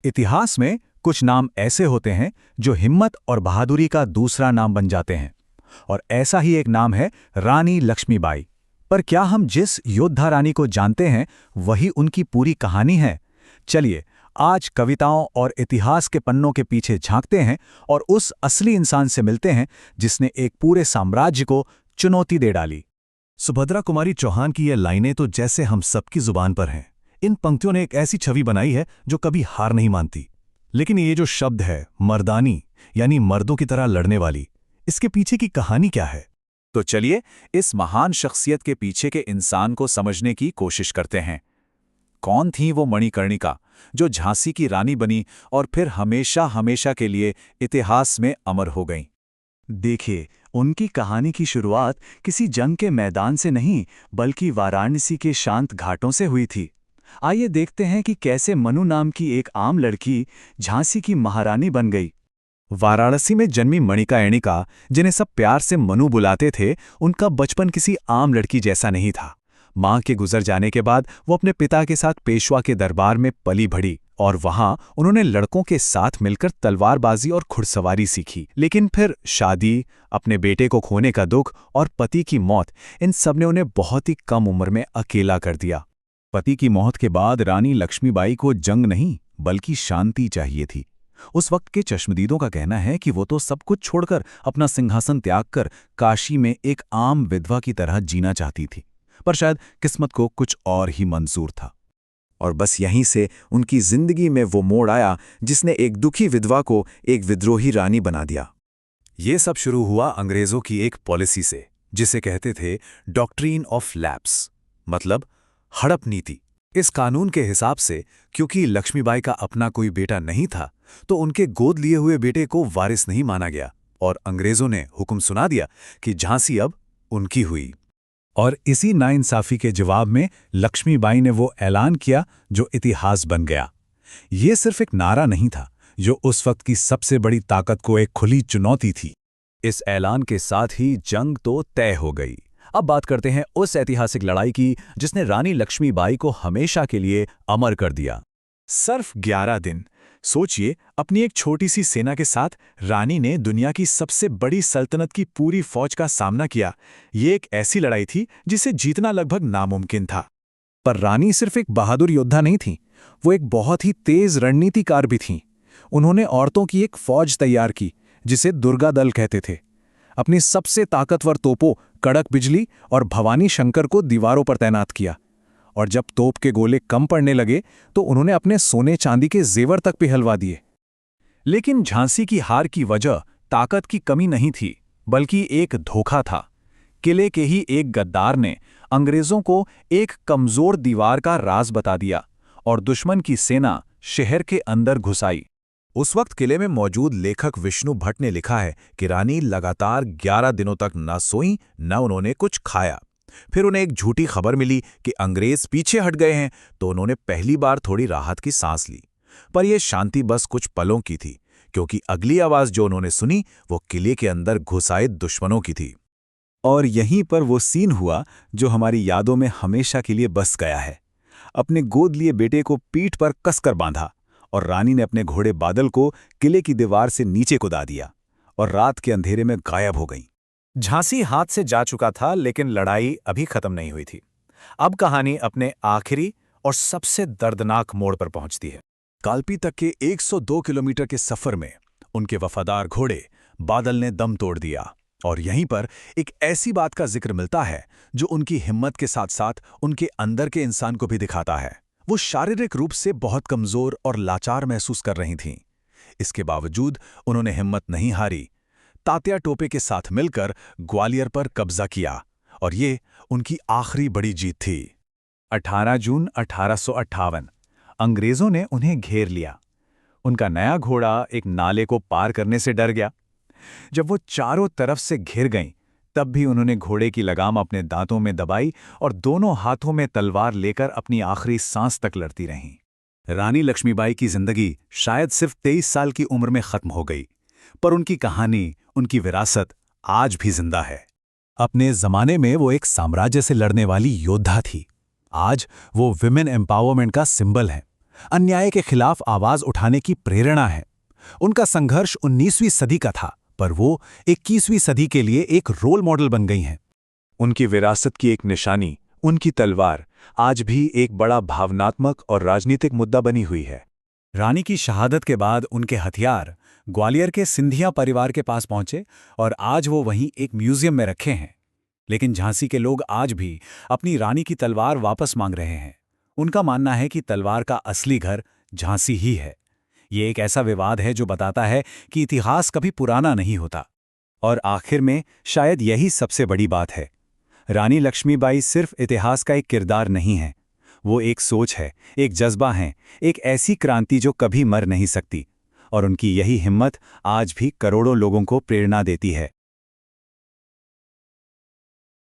इतिहास में कुछ नाम ऐसे होते हैं जो हिम्मत और बहादुरी का दूसरा नाम बन जाते हैं। और ऐसा ही एक नाम है रानी लक्ष्मीबाई। पर क्या हम जिस योद्धा रानी को जानते हैं वही उनकी पूरी कहानी है? चलिए आज कविताओं और इतिहास के पन्नों के पीछे झांकते हैं और उस असली इंसान से मिलते हैं जिसने एक पूरे साम्राज्य को चुनौती दे डाली। सुभद्रा कुमारी चौहान की ये लाइनें तो जैसे हम सबकी जुबान पर हैं। इन पंक्तियों ने एक ऐसी छवि बनाई है जो कभी हार नहीं मानती। लेकिन ये जो शब्द है मर्दानी, यानी मर्दों की तरह लड़ने वाली, इसके पीछे की कहानी क्या है? तो चलिए इस महान शख्सियत के पीछे के इंसान को समझने की कोशिश करते हैं। कौन थी वो मणिकर्णिका जो झांसी की रानी बनी और फिर हमेशा हमेशा के लिए इतिहास में अमर हो गईं? देखिए, उनकी कहानी की शुरुआत किसी जंग के मैदान से नहीं बल्कि वाराणसी के शांत घाटों से हुई थी। आइए देखते हैं कि कैसे मनु नाम की एक आम लड़की झांसी की महारानी बन गई। वाराणसी में जन्मी मणिकर्णिका, जिन्हें सब प्यार से मनु बुलाते थे, उनका बचपन किसी आम लड़की जैसा नहीं था। मां के गुजर जाने के बाद वो अपने पिता के साथ पेशवा के दरबार में पली बढ़ी और वहां उन्होंने लड़कों के साथ मिलकर तलवारबाजी और घुड़सवारी सीखी। लेकिन फिर शादी, अपने बेटे को खोने का दुख और पति की मौत, इन सब ने उन्हें बहुत ही कम उम्र में अकेला कर दिया। पति की मौत के बाद रानी लक्ष्मीबाई को जंग नहीं बल्कि शांति चाहिए थी। उस वक्त के चश्मदीदों का कहना है कि वो तो सब कुछ छोड़कर अपना सिंहासन त्याग कर काशी में एक आम विधवा की तरह जीना चाहती थी, पर शायद किस्मत को कुछ और ही मंजूर था। और बस यहीं से उनकी जिंदगी में वो मोड़ आया जिसने एक दुखी विधवा को एक विद्रोही रानी बना दिया। ये सब शुरू हुआ अंग्रेजों की एक पॉलिसी से, जिसे कहते थे डॉक्ट्रीन ऑफ लैप्स, मतलब हड़प नीति। इस कानून के हिसाब से क्योंकि लक्ष्मीबाई का अपना कोई बेटा नहीं था, तो उनके गोद लिए हुए बेटे को वारिस नहीं माना गया और अंग्रेजों ने हुक्म सुना दिया कि झांसी अब उनकी हुई। और इसी नाइंसाफी के जवाब में लक्ष्मीबाई ने वो ऐलान किया जो इतिहास बन गया। ये सिर्फ एक नारा नहीं था, जो उस वक्त की सबसे बड़ी ताकत को एक खुली चुनौती थी। इस ऐलान के साथ ही जंग तो तय हो गई। अब बात करते हैं उस ऐतिहासिक लड़ाई की जिसने रानी लक्ष्मीबाई को हमेशा के लिए अमर कर दिया। सिर्फ 11 दिन। सोचिए, अपनी एक छोटी सी सेना के साथ रानी ने दुनिया की सबसे बड़ी सल्तनत की पूरी फौज का सामना किया। ये एक ऐसी लड़ाई थी जिसे जीतना लगभग नामुमकिन था। पर रानी सिर्फ एक बहादुर योद्धा नहीं थी, वो एक बहुत ही तेज रणनीतिकार भी थीं। उन्होंने औरतों की एक फौज तैयार की जिसे दुर्गा दल कहते थे। अपनी सबसे ताकतवर तोपों कड़क बिजली और भवानी शंकर को दीवारों पर तैनात किया। और जब तोप के गोले कम पड़ने लगे तो उन्होंने अपने सोने चांदी के जेवर तक पिघलवा दिए। लेकिन झांसी की हार की वजह ताकत की कमी नहीं थी, बल्कि एक धोखा था। किले के ही एक गद्दार ने अंग्रेजों को एक कमजोर दीवार का राज बता दिया और दुश्मन की सेना शहर के अंदर घुस आई। उस वक्त किले में मौजूद लेखक विष्णु भट्ट ने लिखा है कि रानी लगातार 11 दिनों तक न सोईं, न उन्होंने कुछ खाया। फिर उन्हें एक झूठी खबर मिली कि अंग्रेज पीछे हट गए हैं, तो उन्होंने पहली बार थोड़ी राहत की सांस ली। पर यह शांति बस कुछ पलों की थी, क्योंकि अगली आवाज जो उन्होंने सुनी वो किले के अंदर घुस आए दुश्मनों की थी। और यहीं पर वो सीन हुआ जो हमारी यादों में हमेशा के लिए बस गया है। अपने गोद लिए बेटे को पीठ पर कसकर बांधा और रानी ने अपने घोड़े बादल को किले की दीवार से नीचे कूदा दिया और रात के अंधेरे में गायब हो गई। झांसी हाथ से जा चुका था, लेकिन लड़ाई अभी खत्म नहीं हुई थी। अब कहानी अपने आखिरी और सबसे दर्दनाक मोड़ पर पहुंचती है। कालपी तक के 102 किलोमीटर के सफर में उनके वफादार घोड़े बादल ने दम तोड़ दिया। और यहीं पर एक ऐसी बात का जिक्र मिलता है जो उनकी हिम्मत के साथ साथ उनके अंदर के इंसान को भी दिखाता है। वो शारीरिक रूप से बहुत कमजोर और लाचार महसूस कर रही थीं। इसके बावजूद उन्होंने हिम्मत नहीं हारी। तात्या टोपे के साथ मिलकर ग्वालियर पर कब्जा किया और ये उनकी आखिरी बड़ी जीत थी। 18 जून 1858 अंग्रेजों ने उन्हें घेर लिया। उनका नया घोड़ा एक नाले को पार करने से डर गया। जब वो चारों तरफ से घिर गईं, तब भी उन्होंने घोड़े की लगाम अपने दांतों में दबाई और दोनों हाथों में तलवार लेकर अपनी आखिरी सांस तक लड़ती रहीं। रानी लक्ष्मीबाई की जिंदगी शायद सिर्फ 23 साल की उम्र में खत्म हो गई, पर उनकी कहानी, उनकी विरासत आज भी जिंदा है। अपने जमाने में वो एक साम्राज्य से लड़ने वाली योद्धा थी। आज वो विमेन एम्पावरमेंट का सिंबल है। अन्याय के खिलाफ आवाज उठाने की प्रेरणा है। उनका संघर्ष 19वीं सदी का था, पर वो 21वीं सदी के लिए एक रोल मॉडल बन गई हैं। उनकी विरासत की एक निशानी, उनकी तलवार, आज भी एक बड़ा भावनात्मक और राजनीतिक मुद्दा बनी हुई है। रानी की शहादत के बाद उनके हथियार ग्वालियर के सिंधिया परिवार के पास पहुंचे और आज वो वहीं एक म्यूजियम में रखे हैं। लेकिन झांसी के लोग आज भी अपनी रानी की तलवार वापस मांग रहे हैं। उनका मानना है कि तलवार का असली घर झांसी ही है। ये एक ऐसा विवाद है जो बताता है कि इतिहास कभी पुराना नहीं होता। और आखिर में शायद यही सबसे बड़ी बात है, रानी लक्ष्मीबाई सिर्फ इतिहास का एक किरदार नहीं है, वो एक सोच है, एक जज्बा है, एक ऐसी क्रांति जो कभी मर नहीं सकती। और उनकी यही हिम्मत आज भी करोड़ों लोगों को प्रेरणा देती है।